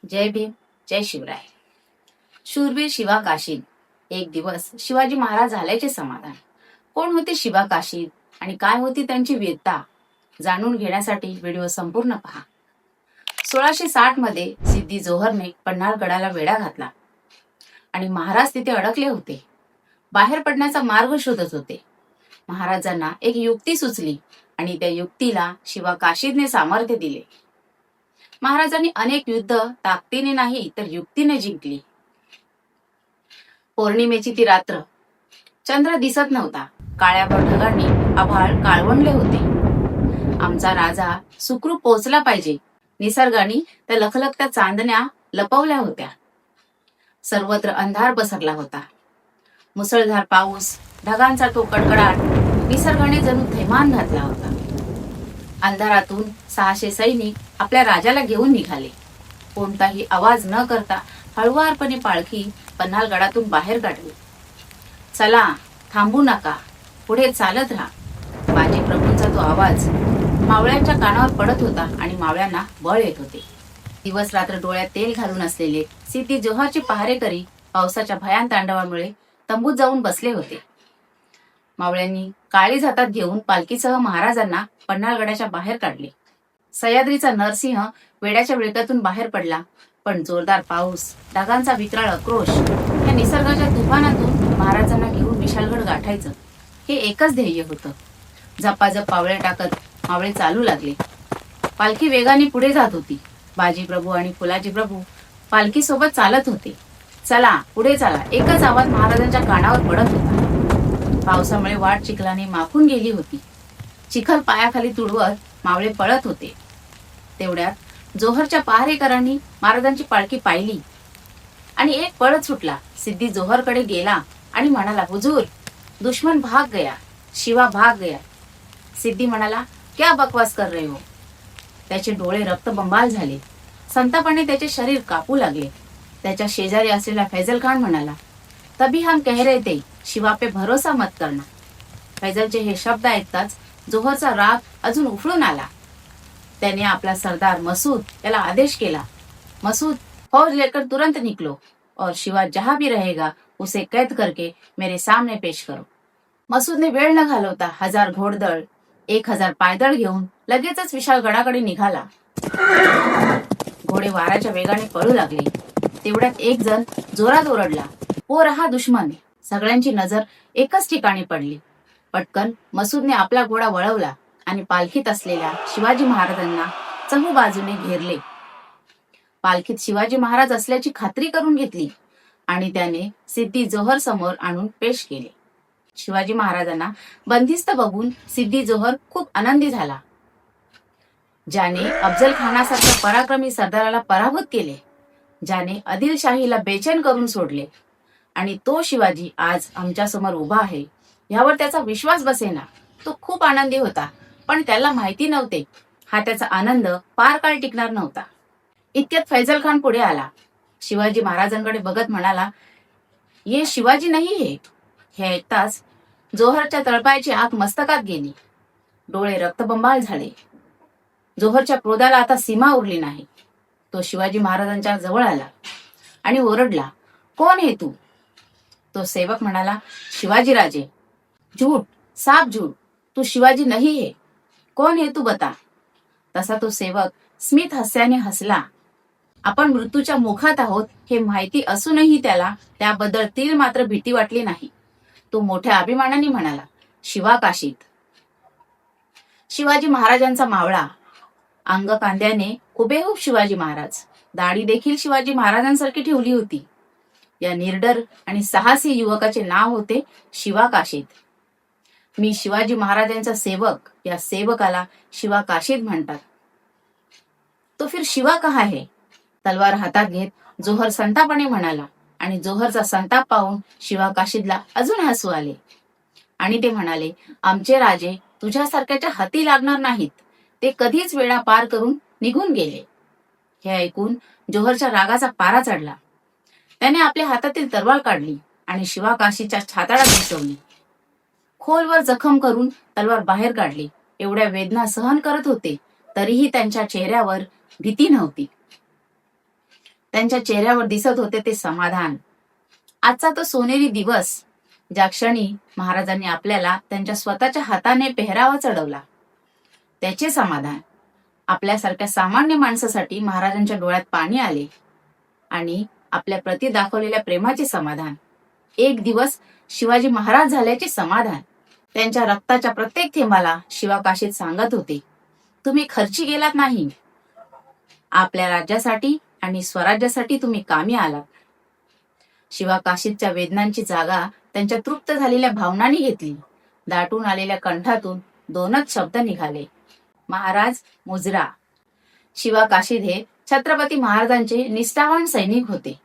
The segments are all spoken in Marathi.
जय भीम, जय शिवराय. शूरवीर शिवा काशीद. एक दिवस शिवाजी महाराज झाल्याचे समाधान. कोण होते शिवा काशीद आणि काय होती त्यांची वीरता जाणून घेण्यासाठी व्हिडिओ संपूर्ण पहा. 1660 मध्ये सिद्दी जोहरने पन्हाळगडाला वेढा घातला आणि महाराज तिथे अडकले होते. बाहेर पडण्याचा मार्ग शोधत होते. महाराजांना एक युक्ती सुचली आणि त्या युक्तीला शिवा काशीदने सामर्थ्य दिले. महाराजांनी अनेक युद्ध ताकदीने नाही तर युक्तीने जिंकली. पौर्णिमेची ती रात्र. चंद्र दिसत नव्हता. काळ्या ढगांनी आभाळ काळवंडले होते. आमचा राजा सुखरूप पोहोचला पाहिजे. निसर्गाने त्या लखलखत्या चांदण्या लपवल्या होत्या. सर्वत्र अंधार पसरला होता. मुसळधार पाऊस, ढगांचा तो कडकडाट निसर्गाने जणू थैमान घातला होता. अंधारातून 600 सैनिक आपल्या राजाला घेऊन निघाले. कोणताही आवाज न करता हळुवारपणे पालखी पन्हाळगडातून बाहेर काढली. चला, थांबू नका, पुढे चालत राहा. बाजी प्रभूंचा तो आवाज मावळ्यांच्या कानावर पडत होता आणि मावळ्यांना बळ येत होते. दिवस रात्र डोळ्यात तेल घालून असलेले सिद्दी जोहरचे पहारेकरी पावसाच्या भयान तांडवामुळे तंबूत जाऊन बसले होते. मावळ्यांनी काळीज हातात घेऊन पालखीसह महाराजांना पन्हाळगडाच्या बाहेर काढले. सह्याद्रीचा नरसिंह वेड्याच्या विळख्यातून बाहेर पडला, पण जोरदार पाऊस, ढगांचा विक्राळ आक्रोश या निसर्गाच्या तुफानातून महाराजांना घेऊन विशालगड गाठायचं हे एकच ध्येय होतं. झपाझप पावले टाकत मावळे चालू लागले. पालखी वेगाने पुढे जात होती. बाजी प्रभू आणि फुलाजी प्रभू पालखी सोबत चालत होते. चला, पुढे चला, एकच आवाज महाराजांच्या कानावर पडत होता. पावसामुळे वाट चिखलाने माखून गेली होती. चिखल पायाखाली तुडवत मावळे पळत होते. तेवढ्यात जोहरच्या पहारेकरांनी महाराजांची पालखी पाहिली आणि एक पळत सुटला. सिद्दी जोहरकडे गेला आणि म्हणाला, हुजूर, दुश्मन भाग गया, शिवा भाग गया. सिद्दी म्हणाला, क्या बकवास कर रहे हो. त्याचे डोळे रक्तबंबाळ झाले. संतापाने त्याचे शरीर कापू लागले. त्याच्या शेजारी असलेला फैजल खान म्हणाला, तभी हम कह रहे थे, शिवा पे भरोसा मत करना. फैजलचे हे शब्द ऐकताच जोहरचा राग अजून उफळून आला. त्याने आपला सरदार मसूद याला आदेश केला, मसूद, फौज लेकर तुरंत निकलो और शिवा जहां भी रहेगा उसे कैद करके मेरे सामने पेश करो. मसूदने वेळ न घालवता 1000 घोडदळ, 1000 पायदळ घेऊन लगेचच विशाळगडाकडे निघाला. घोडे वाऱ्याच्या वेगाने पळू लागले. तेवढ्यात एक जण जोरात ओरडला, ओ रहा दुश्मन. सगळ्यांची नजर एकच ठिकाणी पडली. पटकन मसूदने आपला घोडा वळवला आणि पालखीत असलेल्या शिवाजी महाराजांना चहू बाजूने घेरले. पालखीत शिवाजी महाराज असल्याची खात्री करून घेतली आणि त्याने सिद्दी जोहर समोर आणून पेश केले. शिवाजी महाराजांना बंदिस्त बघून सिद्दी जोहर खूप आनंदी झाला. ज्याने अफजल खानासारख्या पराक्रमी सरदाराला पराभूत केले, ज्याने आदिलशाहीला बेचैन करून सोडले, आणि तो शिवाजी आज आमच्या समोर उभा आहे यावर त्याचा विश्वास बसेना. तो खूप आनंदी होता, पण त्याला माहिती नव्हते हा त्याचा आनंद फार काळ टिकणार नव्हता. इतक्यात फैजल खान पुढे आला. शिवाजी महाराजांकडे बघत म्हणाला, ये शिवाजी नाही है. हे ऐकताच जोहरच्या तळपायाची आग मस्तकात गेली. डोळे रक्तबंबाळ झाले. जोहरच्या क्रोधाला आता सीमा उरली नाही. तो शिवाजी महाराजांच्या जवळ आला आणि ओरडला, कोण आहे तू. तो सेवक म्हणाला, शिवाजी राजे. झूठ, साफ झूठ, तू शिवाजी नाही है. कोण है तू, बता. तसा तो सेवक स्मित हास्याने हसला. आपण मृत्यूच्या मुखात आहोत हे माहिती असूनही त्याला त्याबद्दल तीळ मात्र भीती वाटली नाही. तो मोठ्या अभिमानाने म्हणाला, शिवा काशीद. शिवाजी महाराजांचा मावळा. अंग कांद्याने हुबेहूब शिवाजी महाराज. दाढी देखील शिवाजी महाराजांसारखी ठेवली होती. या निर्डर आणि साहसी युवकाचे नाव होते शिवा काशीद. मी शिवाजी महाराजांचा सेवक, या सेवकाला शिवा काशीद म्हणतात. तो फिर शिवा कहा है. तलवार हातात घेत जोहर संतापाने म्हणाला आणि जोहरचा संताप पाहून शिवा काशीदला अजून हसू आले आणि ते म्हणाले, आमचे राजे तुझ्यासारख्याच्या हाती लागणार नाहीत. ते कधीच वेळा पार करून निघून गेले. हे ऐकून जोहरच्या रागाचा पारा चढला. त्याने आपल्या हातातील तलवार काढली आणि शिवा काशीदच्या छाताळात घुसवली. खोलवर जखम करून तलवार बाहेर काढली. एवढ्या वेदना सहन करत होते तरीही त्यांच्या चेहऱ्यावर भीती नव्हती. त्यांच्या चेहऱ्यावर दिसत होते ते समाधान. आजचा तो सोनेरी दिवस, ज्या क्षणी महाराजांनी आपल्याला त्यांच्या स्वतःच्या हाताने पेहरावा चढवला, त्याचे समाधान. आपल्यासारख्या सामान्य माणसासाठी महाराजांच्या डोळ्यात पाणी आले आणि आपल्या प्रती दाखवलेल्या प्रेमाचे समाधान. एक दिवस शिवाजी महाराज झाल्याचे समाधान. त्यांच्या रक्ताच्या प्रत्येक थेंबाला शिवा काशीद सांगत होते, तुम्ही खर्ची गेलात नाही, आपल्या राज्यासाठी आणि स्वराज्यासाठी तुम्ही कामी आलात. शिवा काशीदच्या वेदनांची जागा त्यांच्या तृप्त झालेल्या भावनांनी घेतली. दाटून आलेल्या कंठातून दोनच शब्द निघाले, महाराज मुजरा. शिवा काशीद हे छत्रपती महाराजांचे निष्ठावान सैनिक होते.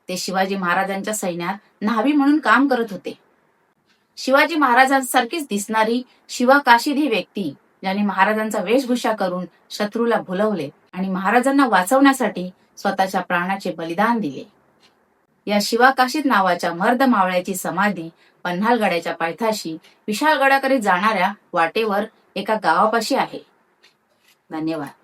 ते शिवाजी महाराजांच्या सैन्यात न्हावी म्हणून काम करत होते. शिवाजी महाराजांसारखीच दिसणारी शिवा काशीद ही व्यक्ती, ज्याने महाराजांचा वेशभूषा करून शत्रूला भुलवले आणि महाराजांना वाचवण्यासाठी स्वतःच्या प्राणाचे बलिदान दिले. या शिवा काशीद नावाच्या मर्द मावळ्याची समाधी पन्हाळगडाच्या पायथ्याशी विशाळगडाकडे जाणाऱ्या वाटेवर एका गावापाशी आहे. धन्यवाद.